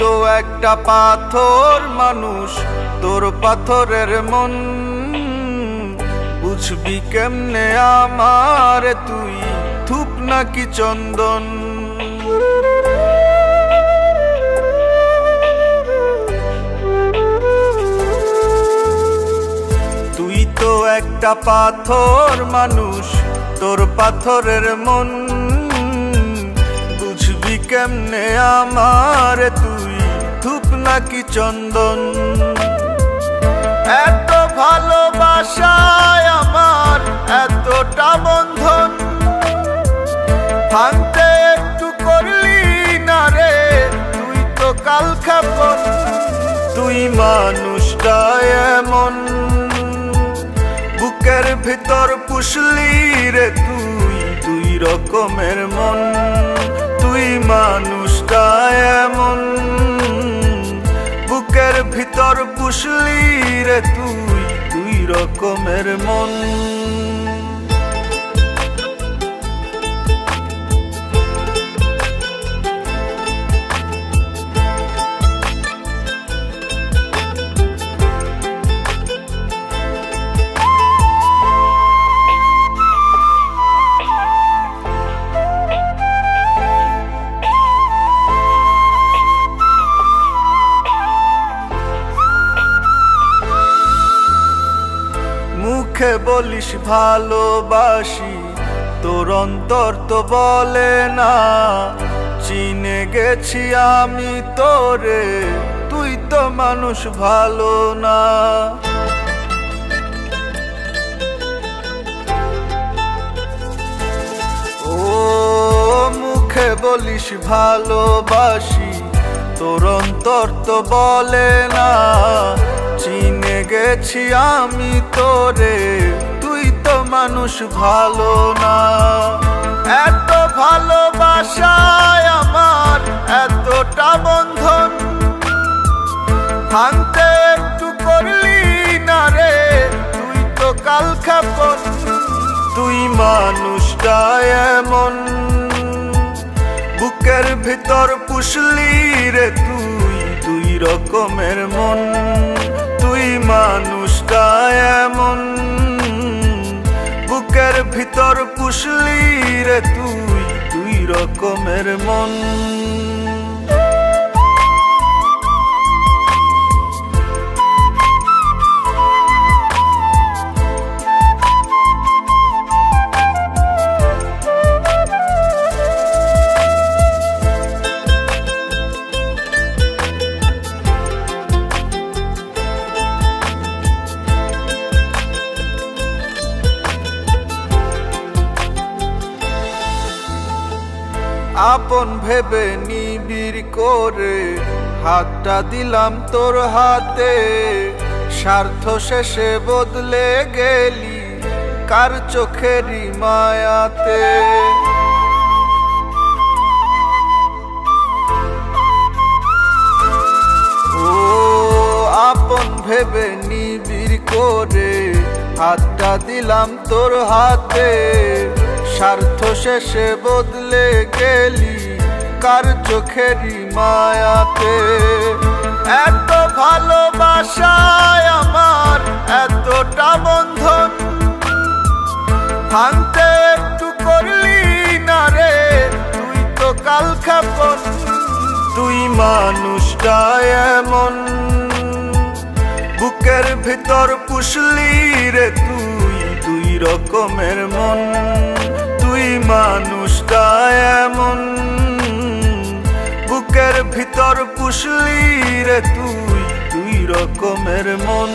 তো একটা পাথর মানুষ, তোর পাথরের মন। বুঝবি কেমনে আমার তুই ধূপ নাকি চন্দন? তুই তো একটা পাথর মানুষ, তোর পাথরের মন। বুঝবি কেমনে আমার তুই ধূপ নাকি চন্দন? এত ভালোবাসায় আমার এতটা বন্ধন, ভাঙতে একটু করলি না রে তুই তো কাল খাপন। তুই মানুষটা এমন, বুকের ভিতর পুষলি রে তুই দুই রকমের মন। তুই মানুষটা এমন, বুকের ভিতর পুষলি রে তুই দুই রকমের মন। মুখে বলিস ভালোবাসি, তোর অন্তর তো বলে না। চিনে গেছি আমি তোরে, তুই তো মানুষ ভালো না। ও মুখে বলিস ভালোবাসি, তোর অন্তর তো বলে না। চিনে গেছি আমি তোরে, তুই তো মানুষ ভালো না। এত ভালোবাসায় আমার এতটা বন্ধন, ভাঙতে একটু করলি না রে তুই তো কাল খাপন। তুই মানুষটা এমন, বুকের ভিতর পুষলি রে তুই দুই রকমের মন। তুই মানুষটা এমন, বুকের ভিতর পুষলি রে তুই দুই রকমের মন। আপন ভেবে নিবিড় করে হাতটা দিলাম তোর হাতে। স্বার্থ শেষে বদলে গেলি কার চোখেরই মায়াতে। ও আপন ভেবে নিবিড় করে হাতটা দিলাম তোর হাতে। স্বার্থ শেষে বদলে গেলি কার চোখেরই মায়াতে। এত ভালোবাসায় আমার এতটা বন্ধন, ভাঙতে একটু করলি না রে তুই তো কাল খাপন। তুই মানুষটা এমন, বুকের ভিতর পুষলি রে তুই দুই রকমের মন। তুই মানুষটা এমন, বুকের ভিতর পুষলি রে তুই দুই রকমের মন।